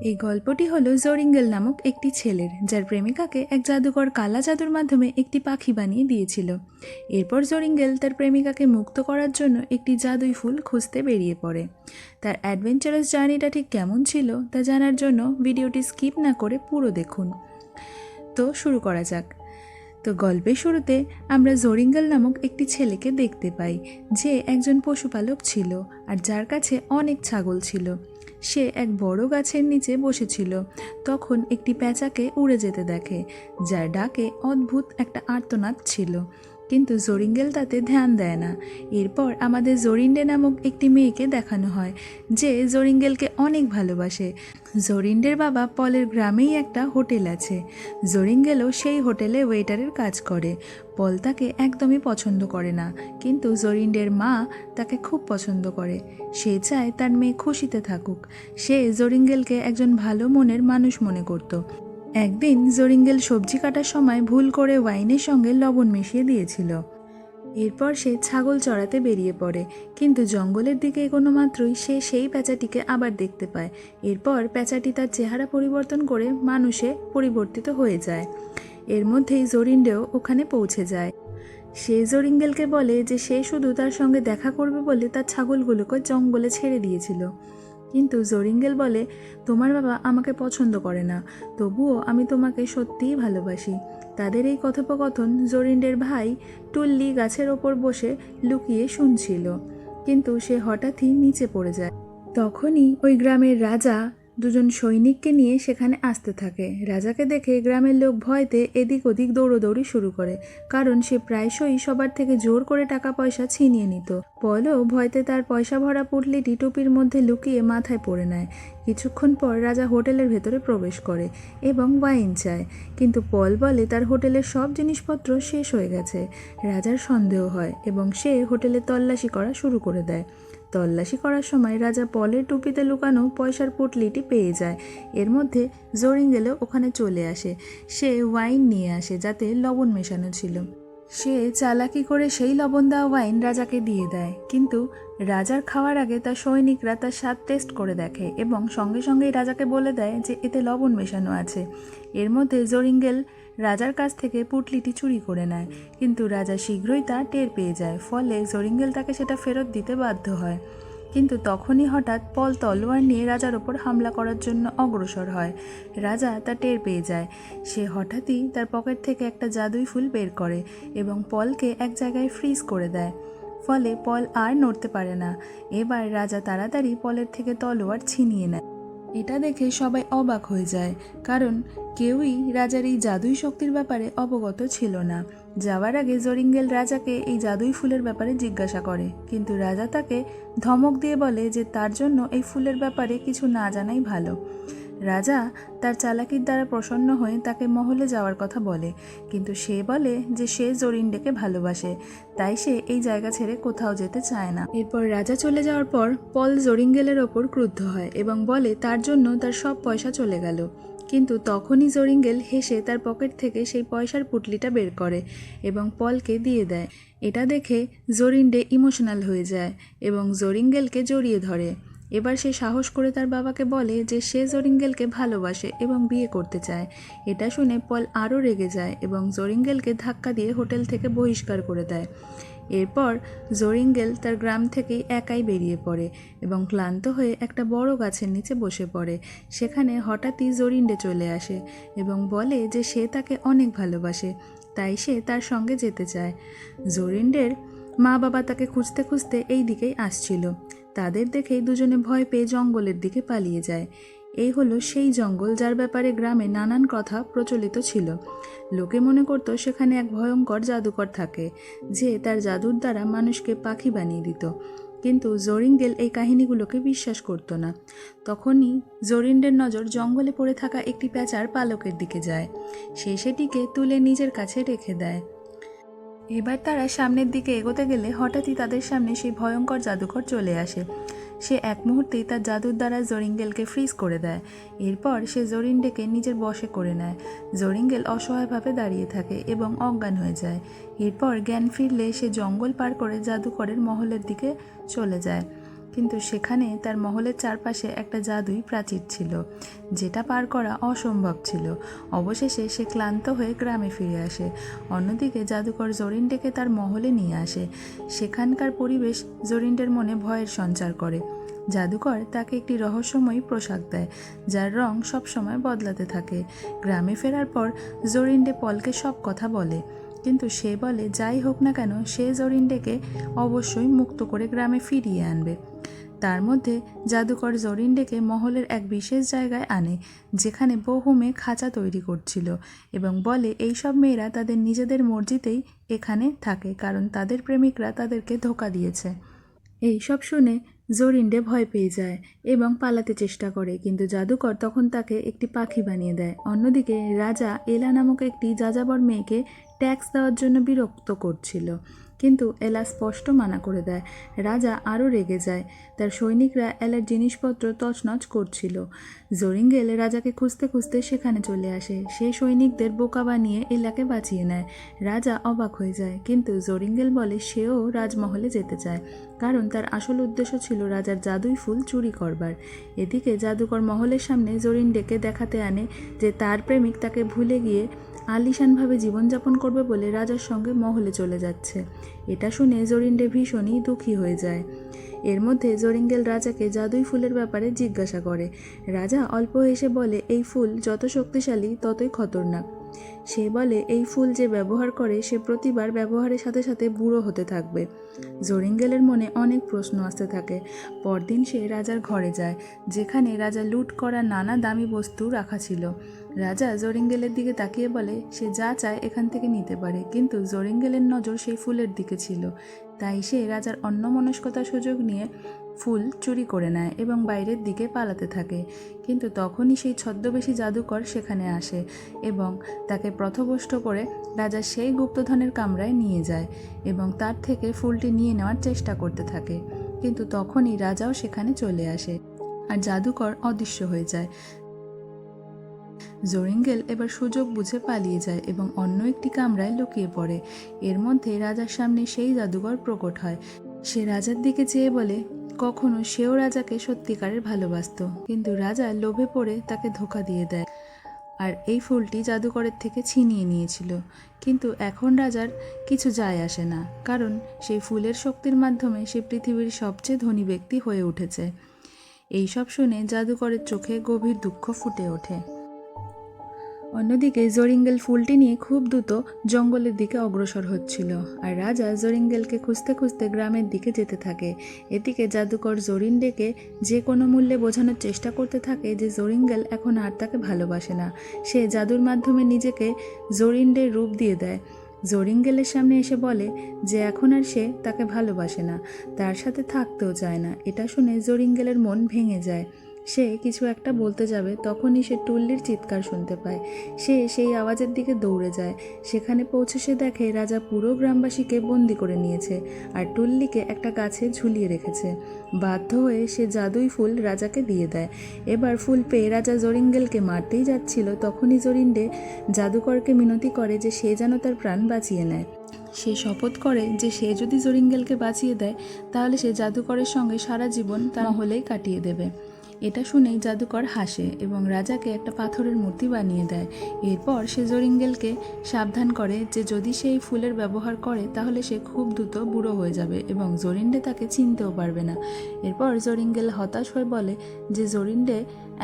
এই গল্পটি হলো জোরিঙ্গেল নামক একটি ছেলের, যার প্রেমিকাকে এক জাদুকর কালা জাদুর মাধ্যমে একটি পাখি বানিয়ে দিয়েছিল। এরপর জোরিঙ্গেল তার প্রেমিকাকে মুক্ত করার জন্য একটি জাদুই ফুল খুঁজতে বেরিয়ে পড়ে। তার অ্যাডভেঞ্চারাস জার্নিটা ঠিক কেমন ছিল তা জানার জন্য ভিডিওটি স্কিপ না করে পুরো দেখুন। তো শুরু করা যাক। তো গল্পের শুরুতে আমরা জোরিঙ্গেল নামক একটি ছেলেকে দেখতে পাই, যে একজন পশুপালক ছিল আর যার কাছে অনেক ছাগল ছিল। সে এক বড় গাছের নিচে বসেছিল। তখন একটি পেঁচাকে উড়ে যেতে দেখে, যার ডাকে অদ্ভুত একটা আর্তনাদ ছিল, কিন্তু জোরিঙ্গেল তাতে ধ্যান দেয় না। এরপর আমাদের জোরিন্ডে নামক একটি মেয়েকে দেখানো হয়, যে জোরিঙ্গেলকে অনেক ভালোবাসে। জোরিন্ডের বাবা পলের গ্রামেই একটা হোটেল আছে। জোরিঙ্গেলও সেই হোটেলে ওয়েটারের কাজ করে। পল তাকে একদমই পছন্দ করে না, কিন্তু জোরিন্ডের মা তাকে খুব পছন্দ করে। সে চায় তার মেয়ে খুশিতে থাকুক। সে জোরিঙ্গেলকে একজন ভালো মনের মানুষ মনে করত। একদিন জোরিঙ্গেল সবজি কাটার সময় ভুল করে ওয়াইনের সঙ্গে লবণ মিশিয়ে দিয়েছিল। এরপর সে ছাগল চড়াতে বেরিয়ে পড়ে, কিন্তু জঙ্গলের দিকে এগোনো মাত্রই সে সেই পেঁচাটিকে আবার দেখতে পায়। এরপর পেঁচাটি তার চেহারা পরিবর্তন করে মানুষে পরিবর্তিত হয়ে যায়। এর মধ্যেই জোরিন্ডেও ওখানে পৌঁছে যায়। সে জোরিঙ্গেলকে বলে যে সে শুধু তার সঙ্গে দেখা করবে বলে তার ছাগলগুলোকে জঙ্গলে ছেড়ে দিয়েছিল। কিন্তু জোরিঙ্গেল বলে, তোমার বাবা আমাকে পছন্দ করে না, তবুও আমি তোমাকে সত্যিই ভালোবাসি। তাদের এই কথোপকথন জোরিন্ডের ভাই টুল্লি গাছের ওপর বসে লুকিয়ে শুনছিল, কিন্তু সে হঠাৎই নিচে পড়ে যায়। তখনই ওই গ্রামের রাজা দুজন সৈনিককে নিয়ে সেখানে আসতে থাকে। রাজাকে দেখে গ্রামের লোক ভয়তে এদিক ওদিক দৌড়োদৌড়ি শুরু করে, কারণ সে প্রায়শই সবার থেকে জোর করে টাকা পয়সা ছিনিয়ে নিত। পলও ভয়তে তার পয়সা ভরা পুঁটলিটি টুপির মধ্যে লুকিয়ে মাথায় পড়ে নেয়। কিছুক্ষণ পর রাজা হোটেলের ভেতরে প্রবেশ করে এবং ওয়াইন চায়, কিন্তু পল বলে তার হোটেলের সব জিনিসপত্র শেষ হয়ে গেছে। রাজার সন্দেহ হয় এবং সে হোটেলে তল্লাশি করা শুরু করে দেয়। তল্লাশি করার সময় রাজা পলের টুপিতে লুকানো পয়সার পুঁটলিটি পেয়ে যায়। এর মধ্যে জোরিঙ্গেলও ওখানে চলে আসে। সে ওয়াইন নিয়ে আসে, যাতে লবণ মেশানো ছিল। সে চালাকি করে সেই লবণ দেওয়া ওয়াইন রাজাকে দিয়ে দেয়, কিন্তু রাজার খাওয়ার আগে তার সৈনিকরা তার স্বাদ টেস্ট করে দেখে এবং সঙ্গে সঙ্গেই রাজাকে বলে দেয় যে এতে লবণ মেশানো আছে। এর মধ্যে জোরিঙ্গেল রাজার কাছ থেকে পুঁটলিটি চুরি করে নেয়, কিন্তু রাজা শীঘ্রই তা টের পেয়ে যায়। ফলে জোরিঙ্গেল তাকে সেটা ফেরত দিতে বাধ্য হয়। কিন্তু তখনই হঠাৎ পল তলোয়ার নিয়ে রাজার ওপর হামলা করার জন্য অগ্রসর হয়। রাজা তা টের পেয়ে যায়। সে হঠাৎই তার পকেট থেকে একটা জাদুই ফুল বের করে এবং পলকে এক জায়গায় ফ্রিজ করে দেয়। ফলে পল আর নড়তে পারে না। এবার রাজা তাড়াতাড়ি পলের থেকে তলোয়ার ছিনিয়ে নেয়। এটা দেখে সবাই অবাক হয়ে যায়, কারণ কেউই রাজার এই জাদুই শক্তির ব্যাপারে অবগত ছিল না। যাওয়ার আগে জোরিঙ্গেল রাজাকে এই জাদুই ফুলের ব্যাপারে জিজ্ঞাসা করে, কিন্তু রাজা তাকে ধমক দিয়ে বলে যে তার জন্য এই ফুলের ব্যাপারে কিছু না জানাই ভালো। রাজা তার চালাকির দ্বারা প্রসন্ন হয়ে তাকে মহলে যাওয়ার কথা বলে, কিন্তু সে বলে যে সে জোরিন্ডেকে ভালোবাসে, তাই সে এই জায়গা ছেড়ে কোথাও যেতে চায় না। এরপর রাজা চলে যাওয়ার পর পল জোরিঙ্গেলের ওপর ক্রুদ্ধ হয় এবং বলে তার জন্য তার সব পয়সা চলে গেল। কিন্তু তখনই জোরিঙ্গেল হেসে তার পকেট থেকে সেই পয়সার পুঁটলিটা বের করে এবং পলকে দিয়ে দেয়। এটা দেখে জোরিন্ডে ইমোশনাল হয়ে যায় এবং জোরিঙ্গেলকে জড়িয়ে ধরে। এবার সে সাহস করে তার বাবাকে বলে যে সে জোরিঙ্গেলকে ভালোবাসে এবং বিয়ে করতে চায়। এটা শুনে পল আরও রেগে যায় এবং জোরিঙ্গেলকে ধাক্কা দিয়ে হোটেল থেকে বহিষ্কার করে দেয়। এরপর জোরিঙ্গেল তার গ্রাম থেকেই একাই বেরিয়ে পড়ে এবং ক্লান্ত হয়ে একটা বড় গাছের নিচে বসে পড়ে। সেখানে হঠাৎই জোরিন্ডে চলে আসে এবং বলে যে সে তাকে অনেক ভালোবাসে, তাই সে তার সঙ্গে যেতে চায়। জোরিন্ডের মা বাবা তাকে খুঁজতে খুঁজতে এই দিকেই আসছিল। তাদের দেখেই দুজনে ভয় পেয়ে জঙ্গলের দিকে পালিয়ে যায়। এই হলো সেই জঙ্গল যার ব্যাপারে গ্রামে নানান কথা প্রচলিত ছিল। লোকে মনে করত সেখানে এক ভয়ঙ্কর জাদুকর থাকে, যে তার জাদুর দ্বারা মানুষকে পাখি বানিয়ে দিত। কিন্তু জোরিঙ্গেল এই কাহিনীগুলোকে বিশ্বাস করত না। তখনই জোরিন্ডের নজর জঙ্গলে পড়ে থাকা একটি পেঁচার পালকের দিকে যায়। সে সেটিকে তুলে নিজের কাছে রেখে দেয়। এবার তারা সামনের দিকে এগোতে গেলে হঠাৎই তাদের সামনে সেই ভয়ঙ্কর জাদুকর চলে আসে। সে এক মুহূর্তেই তার জাদুর দ্বারা জোরিঙ্গেলকে ফ্রিজ করে দেয়। এরপর সে জোরিন্ডেকে নিজের বশে করে নেয়। জোরিঙ্গেল অসহায়ভাবে দাঁড়িয়ে থাকে এবং অজ্ঞান হয়ে যায়। এরপর জ্ঞান ফিরলে সে জঙ্গল পার করে জাদুকরের মহলের দিকে চলে যায়। কিন্তু সেখানে তার মহলের চারপাশে একটা জাদুই প্রাচীর ছিল, যেটা পার করা অসম্ভব ছিল। অবশেষে সে ক্লান্ত হয়ে গ্রামে ফিরে আসে। অন্যদিকে জাদুকর জরিন্ডেকে তার মহলে নিয়ে আসে। সেখানকার পরিবেশ জরিন্ডের মনে ভয়ের সঞ্চার করে। জাদুকর তাকে একটি রহস্যময়ী পোশাক দেয়, যার রং সবসময় বদলাতে থাকে। গ্রামে ফেরার পর জরিন্ডে পলকে সব কথা বলে, কিন্তু সে বলে যাই হোক না কেন সে জরিন্ডেকে অবশ্যই মুক্ত করে গ্রামে ফিরিয়ে আনবে। তার মধ্যে জাদুকর জরিন্ডেকে মহলের এক বিশেষ জায়গায় আনে, যেখানে বহু মেয়ে খাঁচা তৈরি করছিল, এবং বলে এই সব মেয়েরা তাদের নিজেদের মর্জিতেই এখানে থাকে, কারণ তাদের প্রেমিকরা তাদেরকে ধোঁকা দিয়েছে। এই সব শুনে জরিন্ডে ভয় পেয়ে যায় এবং পালাতে চেষ্টা করে, কিন্তু জাদুকর তখন তাকে একটি পাখি বানিয়ে দেয়। অন্যদিকে রাজা এলা নামক একটি যাযাবর মেয়েকে ট্যাক্স দেওয়ার জন্য বিরক্ত করছিল, কিন্তু এলা স্পষ্ট মানা করে দেয়। রাজা আরও রেগে যায়। তার সৈনিকরা এলার জিনিসপত্র তছনছ করছিল। জরিঙ্গেল রাজাকে খুঁজতে খুঁজতে সেখানে চলে আসে। সে সৈনিকদের বোকা বানিয়ে এলাকে বাঁচিয়ে নেয়। রাজা অবাক হয়ে যায়, কিন্তু জরিঙ্গেল বলে সেও রাজমহলে যেতে চায়, কারণ তার আসল উদ্দেশ্য ছিল রাজার জাদুই ফুল চুরি করবার। এদিকে জাদুকর মহলের সামনে জরিন্ডেকে দেখাতে আনে যে তার প্রেমিক তাকে ভুলে গিয়ে আলিশানভাবে জীবনযাপন করবে বলে রাজার সঙ্গে মহলে চলে যাচ্ছে। এটা শুনে জরিন্ডে ভীষণই দুঃখী হয়ে যায়। এর মধ্যে জরিঙ্গেল রাজাকে জাদুই ফুলের ব্যাপারে জিজ্ঞাসা করে। রাজা অল্প হেসে বলে এই ফুল যত শক্তিশালী ততই খতরনাক। সে বলে এই ফুল যে ব্যবহার করে সে প্রতিবার ব্যবহারের সাথে সাথে বুড়ো হতে থাকবে। জরিঙ্গেলের মনে অনেক প্রশ্ন আসতে থাকে। পরদিন সে রাজার ঘরে যায়, যেখানে রাজা লুট করা নানা দামি বস্তু রাখা ছিল। রাজা জরিঙ্গেলের দিকে তাকিয়ে বলে সে যা চায় এখান থেকে নিতে পারে, কিন্তু জরিঙ্গেলের নজর সেই ফুলের দিকে ছিল। তাই সে রাজার অন্যমনস্কতার সুযোগ নিয়ে ফুল চুরি করে নেয় এবং বাইরের দিকে পালাতে থাকে। কিন্তু তখনই সেই ছদ্মবেশী জাদুকর সেখানে আসে এবং তাকে পথভ্রষ্ট করে রাজা সেই গুপ্তধনের কামরায় নিয়ে যায় এবং তার থেকে ফুলটি নিয়ে নেওয়ার চেষ্টা করতে থাকে। কিন্তু তখনই রাজাও সেখানে চলে আসে আর জাদুকর অদৃশ্য হয়ে যায়। জরিঙ্গেল এবার সুযোগ বুঝে পালিয়ে যায় এবং অন্য একটি কামরায় লুকিয়ে পড়ে। এর মধ্যে রাজার সামনে সেই জাদুকর প্রকট হয়। সে রাজার দিকে চেয়ে বলে কখনো সেও রাজাকে সত্যিকারের ভালোবাসতো, কিন্তু রাজা লোভে পড়ে তাকে ধোঁকা দিয়ে দেয় আর এই ফুলটি জাদুকরের থেকে ছিনিয়ে নিয়েছিল। কিন্তু এখন রাজার কিছু যায় আসে না, কারণ সেই ফুলের শক্তির মাধ্যমে সে পৃথিবীর সবচেয়ে ধনী ব্যক্তি হয়ে উঠেছে। এইসব শুনে জাদুকরের চোখে গভীর দুঃখ ফুটে ওঠে। অন্যদিকে জরিঙ্গেল ফুলটি নিয়ে খুব দ্রুত জঙ্গলের দিকে অগ্রসর হচ্ছিল, আর রাজা জরিঙ্গেলকে খুঁজতে খুঁজতে গ্রামের দিকে যেতে থাকে। এদিকে জাদুকর জরিন্ডেকে যে কোনো মূল্যে বোঝানোর চেষ্টা করতে থাকে যে জরিঙ্গেল এখন আর তাকে ভালোবাসে না। সে জাদুর মাধ্যমে নিজেকে জরিন্ডের রূপ দিয়ে দেয়। জরিঙ্গেলের সামনে এসে বলে যে এখন আর সে তাকে ভালোবাসে না, তার সাথে থাকতেও চায় না। এটা শুনে জরিঙ্গেলের মন ভেঙে যায়। সে কিছু একটা বলতে যাবে, তখনই সে টুল্লির চিৎকার শুনতে পায়। সে সেই আওয়াজের দিকে দৌড়ে যায়। সেখানে পৌঁছে সে দেখে রাজা পুরো গ্রামবাসীকে বন্দি করে নিয়েছে আর টুল্লিকে একটা গাছে ঝুলিয়ে রেখেছে। বাধ্য হয়ে সে জাদুই ফুল রাজাকে দিয়ে দেয়। এবার ফুল পেয়ে রাজা জরিঙ্গেলকে মারতেই যাচ্ছিল, তখনই জরিন্ডে জাদুকরকে মিনতি করে যে সে যেন তার প্রাণ বাঁচিয়ে নেয়। সে শপথ করে যে সে যদি জরিঙ্গেলকে বাঁচিয়ে দেয় তাহলে সে জাদুকরের সঙ্গে সারা জীবন তার মহলেই কাটিয়ে দেবে। এটা শুনেই জাদুকর হাসে এবং রাজাকে একটা পাথরের মূর্তি বানিয়ে দেয়। এরপর সে জরিঙ্গেলকে সাবধান করে যে যদি সে এই ফুলের ব্যবহার করে তাহলে সে খুব দ্রুত বুড়ো হয়ে যাবে এবং জরিন্ডে তাকে চিনতেও পারবে না। এরপর জরিঙ্গেল হতাশ হয়ে বলে যে জরিন্ডে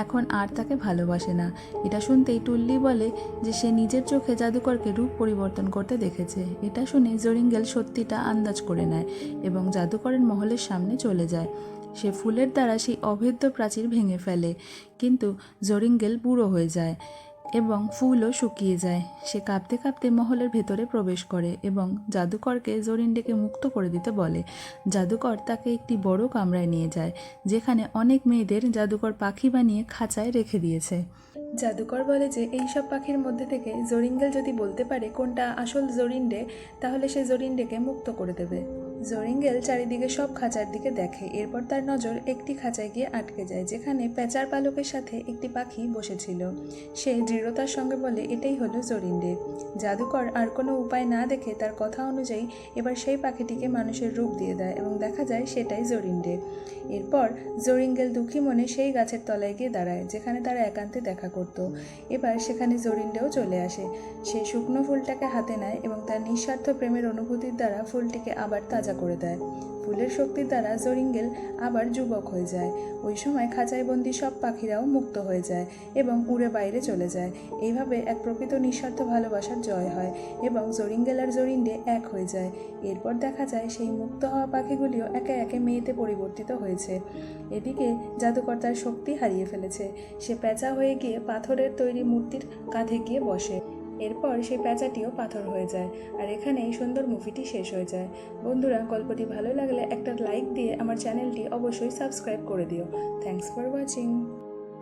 এখন আর তাকে ভালোবাসে না। এটা শুনতেই টুল্লি বলে যে সে নিজের চোখে জাদুকরকে রূপ পরিবর্তন করতে দেখেছে। এটা শুনে জরিঙ্গেল সত্যিটা আন্দাজ করে নেয় এবং জাদুকরের মহলের সামনে চলে যায়। সে ফুলের দ্বারা সেই অভেদ্য প্রাচীর ভেঙে ফেলে, কিন্তু জরিঙ্গেল বুড়ো হয়ে যায় এবং ফুলও শুকিয়ে যায়। সে কাঁপতে কাঁপতে মহলের ভেতরে প্রবেশ করে এবং জাদুকরকে জরিন্ডেকে মুক্ত করে দিতে বলে। জাদুকর তাকে একটি বড় কামরায় নিয়ে যায়, যেখানে অনেক মেয়েদের জাদুকর পাখি বানিয়ে খাঁচায় রেখে দিয়েছে। জাদুকর বলে যে এই সব পাখির মধ্যে থেকে জরিঙ্গেল যদি বলতে পারে কোনটা আসল জরিন্ডে, তাহলে সে জরিন্ডেকে মুক্ত করে দেবে। জরিঙ্গেল চারিদিকে সব খাঁচার দিকে দেখে। এরপর তার নজর একটি খাঁচায় গিয়ে আটকে যায়, যেখানে পেঁচার পালকের সাথে একটি পাখি বসেছিল। সে দৃঢ়তার সঙ্গে বলে, এটাই হলো জরিন্ডে। জাদুকর আর কোনো উপায় না দেখে তার কথা অনুযায়ী এবার সেই পাখিটিকে মানুষের রূপ দিয়ে দেয় এবং দেখা যায় সেটাই জরিন্ডে। এরপর জরিঙ্গেল দুঃখী মনে সেই গাছের তলায় গিয়ে দাঁড়ায়, যেখানে তারা একান্তে দেখা করত। এবার সেখানে জরিন্ডেও চলে আসে। সে শুকনো ফুলটাকে হাতে নেয় এবং তার নিঃস্বার্থ প্রেমের অনুভূতির দ্বারা ফুলটিকে আবার তাজা করে দেয়। ফুলের শক্তির দ্বারা জরিঙ্গেল আবার যুবক হয়ে যায়। ওই সময় খাঁচায় বন্দি সব পাখিরাও মুক্ত হয়ে যায় এবং উড়ে বাইরে চলে যায়। এইভাবে এক প্রকৃত নিঃস্বার্থ ভালোবাসার জয় হয় এবং জরিঙ্গেল আর জরিন্ডে এক হয়ে যায়। এরপর দেখা যায় সেই মুক্ত হওয়া পাখিগুলিও একে একে মেয়েতে পরিবর্তিত হয়েছে। এদিকে জাদুকর তার শক্তি হারিয়ে ফেলেছে। সে পেঁচা হয়ে গিয়ে পাথরের তৈরি মূর্তির কাঁধে গিয়ে বসে। এরপর সেই পেঁচাটিও পাথর হয়ে যায়। আর এখানেই সুন্দর মুভিটি শেষ হয়ে যায়। বন্ধুরা, গল্পটি ভালো লাগলে একটা লাইক দিয়ে আমার চ্যানেলটি অবশ্যই সাবস্ক্রাইব করে দিও। Thanks for watching.